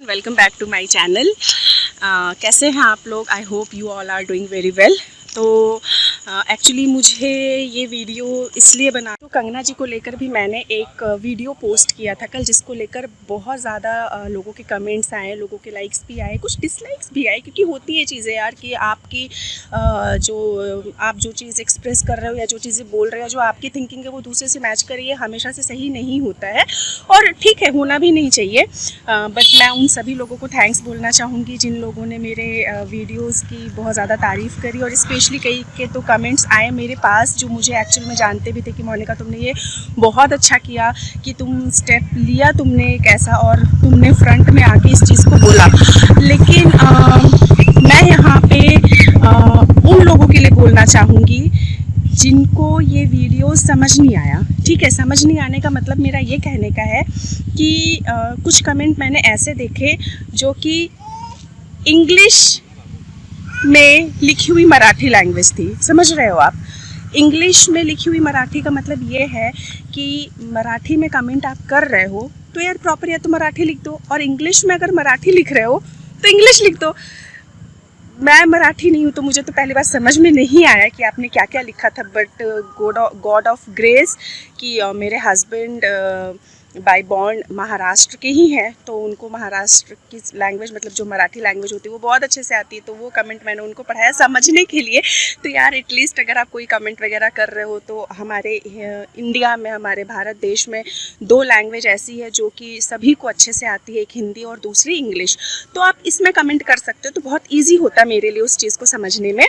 Welcome back to my channel. कैसे हैं आप लोग? I hope you all are doing very well. तो एक्चुअली मुझे ये वीडियो इसलिए बना, तो कंगना जी को लेकर भी मैंने एक वीडियो पोस्ट किया था कल, जिसको लेकर बहुत ज़्यादा लोगों के कमेंट्स आए, लोगों के लाइक्स भी आए, कुछ डिसलाइक्स भी आए, क्योंकि होती है चीज़ें यार कि आपकी आप जो चीज़ एक्सप्रेस कर रहे हो या जो चीज़ें बोल रहे हो, जो आपकी थिंकिंग है वो दूसरे से मैच कर रही है, हमेशा से सही नहीं होता है और ठीक है, होना भी नहीं चाहिए। बट मैं उन सभी लोगों को थैंक्स बोलना चाहूँगी जिन लोगों ने मेरे वीडियोज़ की बहुत ज़्यादा तारीफ़ करी, और स्पेशली कई के तो कमेंट्स आए मेरे पास जो मुझे एक्चुअल में जानते भी थे कि मोनिका तुमने ये बहुत अच्छा किया कि तुम स्टेप लिया, तुमने एक ऐसा, और तुमने फ्रंट में आके इस चीज़ को बोला। लेकिन मैं यहाँ पे उन लोगों के लिए बोलना चाहूँगी जिनको ये वीडियो समझ नहीं आया। ठीक है, समझ नहीं आने का मतलब मेरा ये कहने का है कि कुछ कमेंट मैंने ऐसे देखे जो कि इंग्लिश में लिखी हुई मराठी लैंग्वेज थी। समझ रहे हो आप? इंग्लिश में लिखी हुई मराठी का मतलब ये है कि मराठी में कमेंट आप कर रहे हो तो यार प्रॉपर या तो मराठी लिख दो, और इंग्लिश में अगर मराठी लिख रहे हो तो इंग्लिश लिख दो। मैं मराठी नहीं हूँ तो मुझे तो पहली बार समझ में नहीं आया कि आपने क्या क्या लिखा था, बट गॉड ऑफ ग्रेस कि मेरे हस्बैंड बाय बॉर्न महाराष्ट्र के ही हैं, तो उनको महाराष्ट्र की लैंग्वेज, मतलब जो मराठी लैंग्वेज होती है वो बहुत अच्छे से आती है, तो वो कमेंट मैंने उनको पढ़ाया समझने के लिए। तो यार एटलीस्ट अगर आप कोई कमेंट वगैरह कर रहे हो तो हमारे इंडिया में, हमारे भारत देश में दो लैंग्वेज ऐसी है जो कि सभी को अच्छे से आती है, एक हिंदी और दूसरी इंग्लिश। तो आप इसमें कमेंट कर सकते हो, तो बहुत ईजी होता मेरे लिए उस चीज़ को समझने में।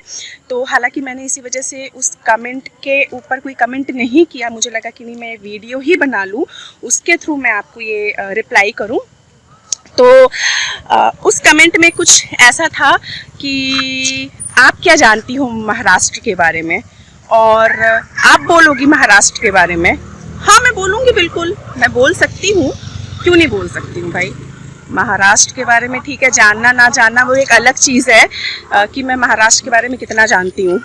तो हालांकि मैंने इसी वजह से उस कमेंट के ऊपर कोई कमेंट नहीं किया, मुझे लगा कि नहीं मैं वीडियो ही बना लूँ, उसके थ्रू मैं आपको ये रिप्लाई करूं। तो उस कमेंट में कुछ ऐसा था कि आप क्या जानती हो महाराष्ट्र के बारे में, और आप बोलोगी महाराष्ट्र के बारे में। हाँ, मैं बोलूँगी, बिल्कुल मैं बोल सकती हूँ, क्यों नहीं बोल सकती हूँ भाई। महाराष्ट्र के बारे में ठीक है, जानना ना जानना वो एक अलग चीज़ है कि मैं महाराष्ट्र के बारे में कितना जानती हूँ,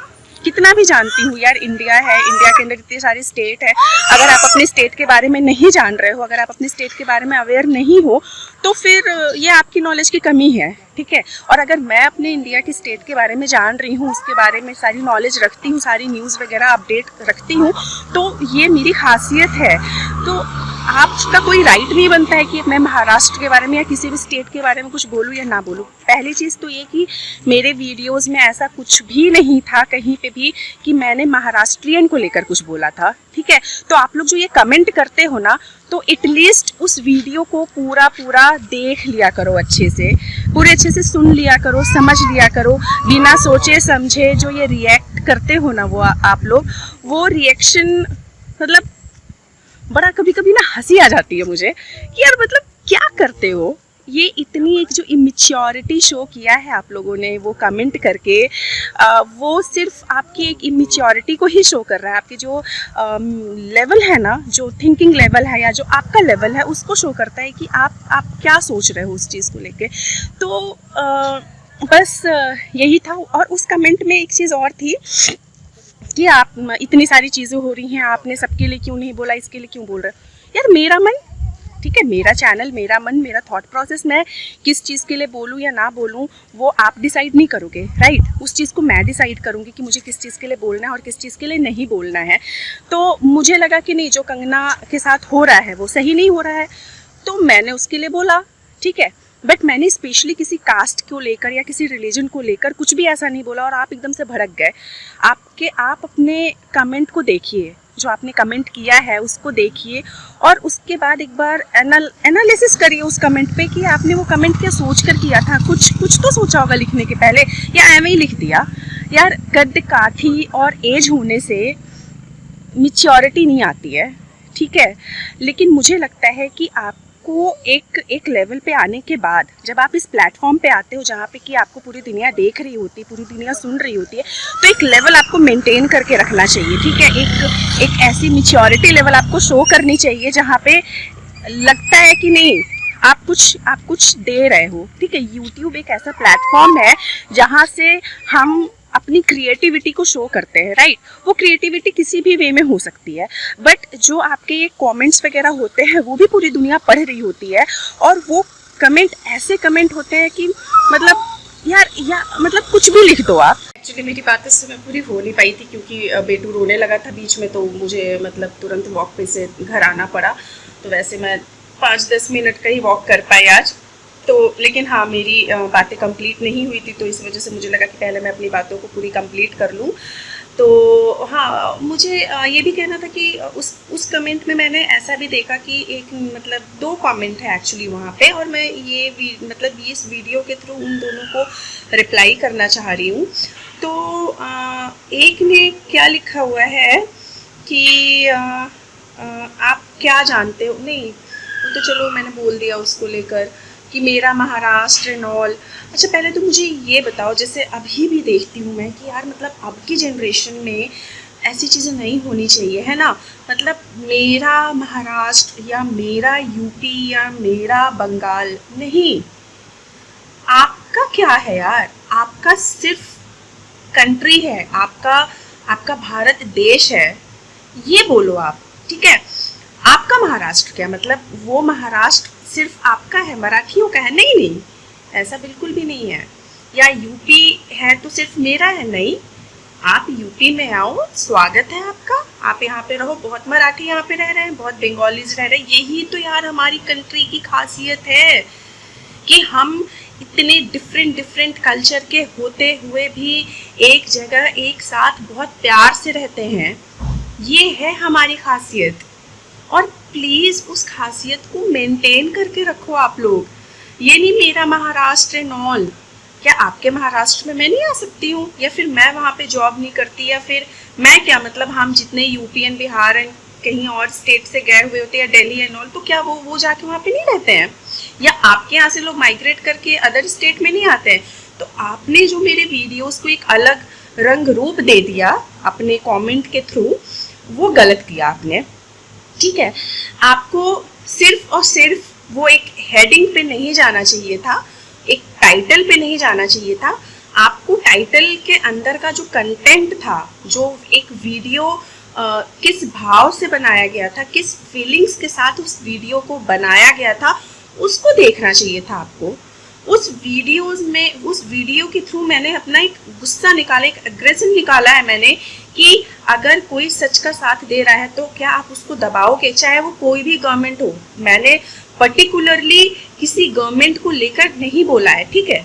कितना भी जानती हूँ यार। इंडिया है, इंडिया के अंदर इतनी सारी स्टेट है, अगर आप अपने स्टेट के बारे में नहीं जान रहे हो, अगर आप अपने स्टेट के बारे में अवेयर नहीं हो, तो फिर ये आपकी नॉलेज की कमी है। ठीक है, और अगर मैं अपने इंडिया की स्टेट के बारे में जान रही हूँ, उसके बारे में सारी नॉलेज रखती हूँ, सारी न्यूज़ वगैरह अपडेट रखती हूँ, तो ये मेरी खासियत है। तो आपका कोई राइट नहीं बनता है कि मैं महाराष्ट्र के बारे में या किसी भी स्टेट के बारे में कुछ बोलूँ या ना बोलूँ। पहली चीज़ तो ये कि मेरे वीडियोस में ऐसा कुछ भी नहीं था कहीं पे भी कि मैंने महाराष्ट्रियन को लेकर कुछ बोला था। ठीक है, तो आप लोग जो ये कमेंट करते हो ना, तो एटलीस्ट उस वीडियो को पूरा देख लिया करो, अच्छे से सुन लिया करो, समझ लिया करो। बिना सोचे समझे जो ये रिएक्ट करते हो ना वो आप लोग, वो रिएक्शन मतलब बड़ा कभी कभी ना हंसी आ जाती है मुझे कि यार मतलब क्या करते हो। ये इतनी एक जो इमेच्योरिटी शो किया है आप लोगों ने वो कमेंट करके, वो सिर्फ आपकी एक इमेच्योरिटी को ही शो कर रहा है। आपकी जो लेवल है ना, जो थिंकिंग लेवल है या जो आपका लेवल है, उसको शो करता है कि आप क्या सोच रहे हो उस चीज़ को लेके। तो बस यही था। और उस कमेंट में एक चीज़ और थी कि आप इतनी सारी चीज़ें हो रही हैं, आपने सबके लिए क्यों नहीं बोला, इसके लिए क्यों बोल रहे हो। यार मेरा मन, ठीक है, मेरा चैनल, मेरा मन, मेरा थॉट प्रोसेस, मैं किस चीज़ के लिए बोलूँ या ना बोलूँ वो आप डिसाइड नहीं करोगे, राइट। उस चीज़ को मैं डिसाइड करूँगी कि मुझे किस चीज़ के लिए बोलना है और किस चीज़ के लिए नहीं बोलना है। तो मुझे लगा कि नहीं, जो कंगना के साथ हो रहा है वो सही नहीं हो रहा है, तो मैंने उसके लिए बोला। ठीक है, बट मैंने स्पेशली किसी कास्ट को लेकर या किसी रिलीजन को लेकर कुछ भी ऐसा नहीं बोला, और आप एकदम से भड़क गए। आप अपने कमेंट को देखिए, जो आपने कमेंट किया है उसको देखिए, और उसके बाद एक बार एनालिसिस करिए उस कमेंट पे कि आपने वो कमेंट क्या सोच कर किया था। कुछ तो सोचा होगा लिखने के पहले, या एवं ही लिख दिया। यार कद काठी और एज होने से मैच्योरिटी नहीं आती है, ठीक है। लेकिन मुझे लगता है कि आपको एक लेवल पे आने के बाद, जब आप इस प्लेटफॉर्म पे आते हो जहाँ पे कि आपको पूरी दुनिया देख रही होती है, पूरी दुनिया सुन रही होती है, तो एक लेवल आपको मेंटेन करके रखना चाहिए। ठीक है, एक ऐसी मैच्योरिटी लेवल आपको शो करनी चाहिए जहाँ पे लगता है कि नहीं आप कुछ दे रहे हो। ठीक है, यूट्यूब एक ऐसा प्लेटफॉर्म है जहाँ से हम अपनी क्रिएटिविटी को शो करते हैं, राइट। वो क्रिएटिविटी किसी भी वे में हो सकती है, बट जो आपके ये कमेंट्स वगैरह होते हैं वो भी पूरी दुनिया पढ़ रही होती है, और वो कमेंट ऐसे कमेंट होते हैं कि मतलब यार या मतलब कुछ भी लिख दो आप। एक्चुअली मेरी बात इस समय पूरी हो नहीं पाई थी क्योंकि बेटू रोने लगा था बीच में, तो मुझे मतलब तुरंत वॉक पे से घर आना पड़ा। तो वैसे मैं 5-10 मिनट का ही वॉक कर पाई आज तो, लेकिन हाँ मेरी बातें कंप्लीट नहीं हुई थी, तो इस वजह से मुझे लगा कि पहले मैं अपनी बातों को पूरी कंप्लीट कर लूँ। तो हाँ, मुझे ये भी कहना था कि उस कमेंट में मैंने ऐसा भी देखा कि एक मतलब 2 कमेंट है एक्चुअली वहाँ पे, और मैं ये मतलब इस वीडियो के थ्रू उन दोनों को रिप्लाई करना चाह रही हूँ। तो एक ने क्या लिखा हुआ है कि आप क्या जानते हो, नहीं वो तो चलो मैंने बोल दिया उसको लेकर कि मेरा महाराष्ट्र एंड ऑल। अच्छा पहले तो मुझे ये बताओ, जैसे अभी भी देखती हूँ मैं कि यार मतलब अब की जनरेशन में ऐसी चीज़ें नहीं होनी चाहिए, है ना। मतलब मेरा महाराष्ट्र या मेरा यूपी या मेरा बंगाल नहीं, आपका क्या है यार, आपका सिर्फ कंट्री है, आपका भारत देश है, ये बोलो आप, ठीक है। आपका महाराष्ट्र क्या मतलब वो महाराष्ट्र सिर्फ आपका है, मराठियों का है? नहीं नहीं, ऐसा बिल्कुल भी नहीं है। या यूपी है तो सिर्फ मेरा है? नहीं, आप यूपी में आओ, स्वागत है आपका, आप यहाँ पे रहो। बहुत मराठी यहाँ पे रह रहे हैं, बहुत बंगालीज रह रहे हैं। यही तो यार हमारी कंट्री की खासियत है कि हम इतने डिफरेंट कल्चर के होते हुए भी एक जगह एक साथ बहुत प्यार से रहते हैं। ये है हमारी खासियत, और प्लीज़ उस खासियत को मेंटेन करके रखो आप लोग। ये नहीं मेरा महाराष्ट्र एंड ऑल। क्या आपके महाराष्ट्र में मैं नहीं आ सकती हूँ, या फिर मैं वहाँ पे जॉब नहीं करती, या फिर मैं क्या मतलब हम जितने यूपी एंड बिहार एंड कहीं और स्टेट से गए हुए होते हैं, या दिल्ली एंड ऑल, तो क्या वो जाके वहाँ पे नहीं रहते हैं? या आपके यहाँ से लोग माइग्रेट करके अदर स्टेट में नहीं आते हैं? तो आपने जो मेरे वीडियोस को एक अलग रंग रूप दे दिया अपने कमेंट के थ्रू, वो गलत किया आपने, ठीक है। आपको सिर्फ और सिर्फ वो एक हेडिंग पे नहीं जाना चाहिए था, एक टाइटल पे नहीं जाना चाहिए था। आपको टाइटल के अंदर का जो कंटेंट था, जो एक वीडियो किस भाव से बनाया गया था, किस फीलिंग्स के साथ उस वीडियो को बनाया गया था, उसको देखना चाहिए था आपको। उस वीडियो के थ्रू मैंने अपना एक गुस्सा निकाला, एक एग्रेशन निकाला है मैंने कि अगर कोई सच का साथ दे रहा है तो क्या आप उसको दबाओगे, चाहे वो कोई भी गवर्नमेंट हो। मैंने पर्टिकुलरली किसी गवर्नमेंट को लेकर नहीं बोला है, ठीक है।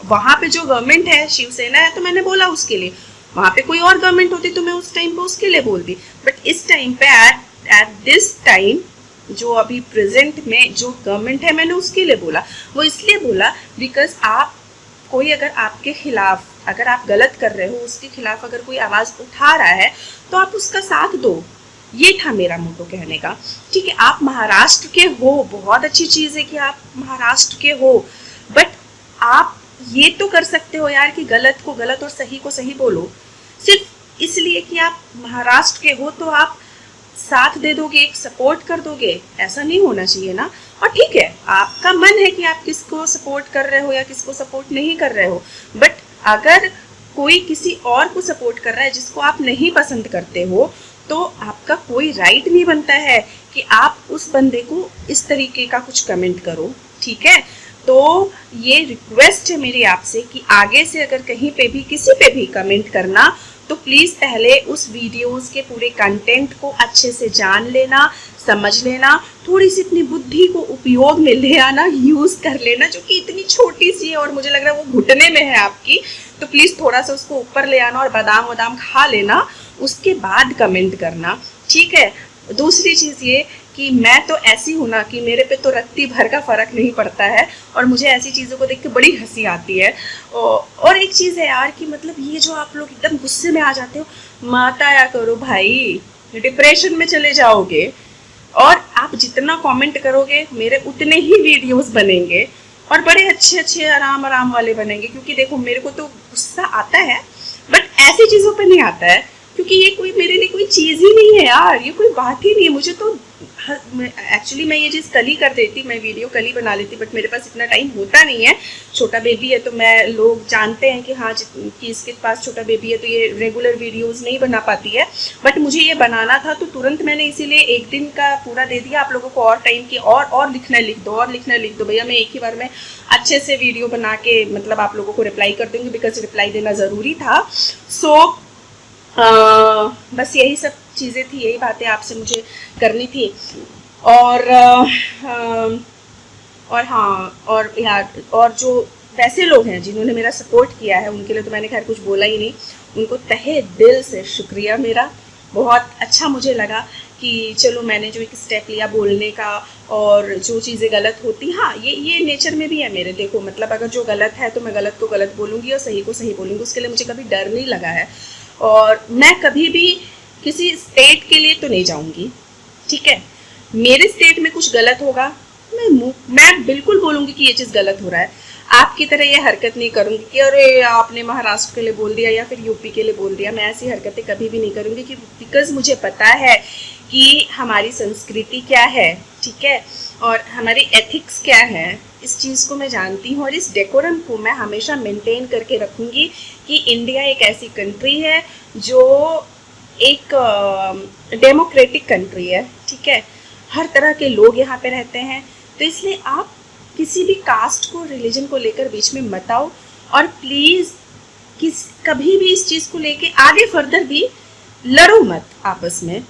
वहाँ पे जो गवर्नमेंट है शिवसेना है तो मैंने बोला उसके लिए, वहाँ पे कोई और गवर्नमेंट होती तो मैं उस टाइम पे उसके लिए बोलती। बट इस टाइम पे एट दिस टाइम जो अभी प्रेजेंट में जो गवर्नमेंट है, मैंने उसके लिए बोला। वो इसलिए बोला बिकॉज आप कोई अगर आपके खिलाफ, अगर आप गलत कर रहे हो, उसके खिलाफ अगर कोई आवाज़ उठा रहा है तो आप उसका साथ दो। ये था मेरा मोटो कहने का, ठीक है। आप महाराष्ट्र के हो, बहुत अच्छी चीज़ है कि आप महाराष्ट्र के हो, बट आप ये तो कर सकते हो यार कि गलत को गलत और सही को सही बोलो। सिर्फ इसलिए कि आप महाराष्ट्र के हो तो आप साथ दे दोगे, एक सपोर्ट कर दोगे, ऐसा नहीं होना चाहिए ना। और ठीक है, आपका मन है कि आप किसको सपोर्ट कर रहे हो या किसको सपोर्ट नहीं कर रहे हो, बट अगर कोई किसी और को सपोर्ट कर रहा है जिसको आप नहीं पसंद करते हो, तो आपका कोई राइट नहीं बनता है कि आप उस बंदे को इस तरीके का कुछ कमेंट करो, ठीक है। तो ये रिक्वेस्ट है मेरी आपसे कि आगे से अगर कहीं पे भी किसी पे भी कमेंट करना तो प्लीज़ पहले उस वीडियोस के पूरे कंटेंट को अच्छे से जान लेना, समझ लेना, थोड़ी सी अपनी बुद्धि को उपयोग में ले आना, यूज़ कर लेना, जो कि इतनी छोटी सी है और मुझे लग रहा है वो घुटने में है आपकी। तो प्लीज़ थोड़ा सा उसको ऊपर ले आना और बादाम वादाम खा लेना, उसके बाद कमेंट करना, ठीक है। दूसरी चीज़ ये कि मैं तो ऐसी हूँ ना कि मेरे पे तो रत्ती भर का फ़र्क नहीं पड़ता है, और मुझे ऐसी चीज़ों को देख के बड़ी हंसी आती है। और एक चीज़ है यार कि मतलब ये जो आप लोग एकदम गुस्से में आ जाते हो, मत आया करो भाई, डिप्रेशन में चले जाओगे। और आप जितना कमेंट करोगे मेरे उतने ही वीडियोस बनेंगे, और बड़े अच्छे आराम वाले बनेंगे। क्योंकि देखो मेरे को तो गुस्सा आता है, बट ऐसी चीज़ों पर नहीं आता है, क्योंकि ये कोई मेरे लिए कोई चीज़ ही नहीं है यार, ये कोई बात ही नहीं है। मुझे तो एक्चुअली मैं ये चीज़ कल ही कर देती, मैं वीडियो कल ही बना लेती, बट मेरे पास इतना टाइम होता नहीं है। छोटा बेबी है तो मैं, लोग जानते हैं कि हाँ कि इसके पास छोटा बेबी है तो ये रेगुलर वीडियोस नहीं बना पाती है, बट मुझे ये बनाना था तो तुरंत मैंने इसीलिए एक दिन का पूरा दे दिया आप लोगों को और टाइम की, और लिखना लिख दो, और लिखना लिख दो भैया। मैं एक ही बार में अच्छे से वीडियो बना के मतलब आप लोगों को रिप्लाई कर दूँगी, बिकॉज रिप्लाई देना ज़रूरी था। सो बस यही सब चीज़ें थी, यही बातें आपसे मुझे करनी थी। और हाँ, और यार, और जो वैसे लोग हैं जिन्होंने मेरा सपोर्ट किया है उनके लिए तो मैंने खैर कुछ बोला ही नहीं, उनको तहे दिल से शुक्रिया मेरा। बहुत अच्छा मुझे लगा कि चलो मैंने जो एक स्टेप लिया बोलने का, और जो चीज़ें गलत होती, हाँ ये नेचर में भी है मेरे, देखो मतलब अगर जो गलत है तो मैं गलत को गलत बोलूँगी और सही को सही बोलूँगी, उसके लिए मुझे कभी डर नहीं लगा है। और मैं कभी भी किसी स्टेट के लिए तो नहीं जाऊँगी, ठीक है, मेरे स्टेट में कुछ गलत होगा मैं बिल्कुल बोलूँगी कि ये चीज़ गलत हो रहा है। आपकी तरह ये हरकत नहीं करूँगी कि अरे आपने महाराष्ट्र के लिए बोल दिया या फिर यूपी के लिए बोल दिया, मैं ऐसी हरकतें कभी भी नहीं करूँगी, कि बिकॉज़ मुझे पता है कि हमारी संस्कृति क्या है, ठीक है, और हमारी एथिक्स क्या है, इस चीज़ को मैं जानती हूँ, और इस डेकोरम को मैं हमेशा मेंटेन करके रखूँगी कि इंडिया एक ऐसी कंट्री है जो एक डेमोक्रेटिक कंट्री है, ठीक है, हर तरह के लोग यहाँ पे रहते हैं, तो इसलिए आप किसी भी कास्ट को, रिलीजन को लेकर बीच में मत आओ, और प्लीज़ कभी भी इस चीज़ को लेके आगे फर्दर भी लड़ो मत आपस में,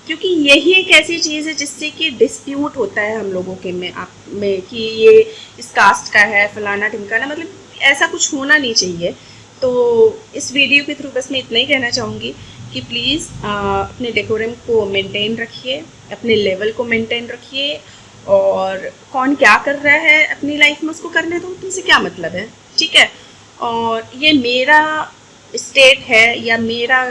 क्योंकि यही एक ऐसी चीज़ है जिससे कि डिस्प्यूट होता है हम लोगों के में कि ये इस कास्ट का है, फलाना ढिमकाना, मतलब ऐसा कुछ होना नहीं चाहिए। तो इस वीडियो के थ्रू बस मैं इतना ही कहना चाहूँगी कि प्लीज़ अपने डेकोरम को मेंटेन रखिए, अपने लेवल को मेंटेन रखिए, और कौन क्या कर रहा है अपनी लाइफ में उसको करने दो, तुमसे क्या मतलब है, ठीक है। और ये मेरा स्टेट है, या मेरा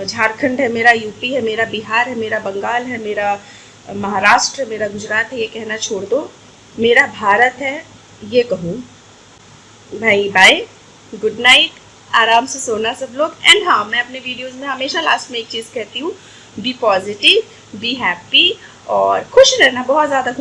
झारखंड है, मेरा यूपी है, मेरा बिहार है, मेरा बंगाल है, मेरा महाराष्ट्र है, मेरा गुजरात है, ये कहना छोड़ दो, मेरा भारत है ये कहो। भाई बाय, गुड नाइट, आराम से सोना सब लोग। एंड हाँ, मैं अपने वीडियोस में हमेशा लास्ट में एक चीज़ कहती हूँ, बी पॉजिटिव, बी हैप्पी, और खुश रहना, बहुत ज़्यादा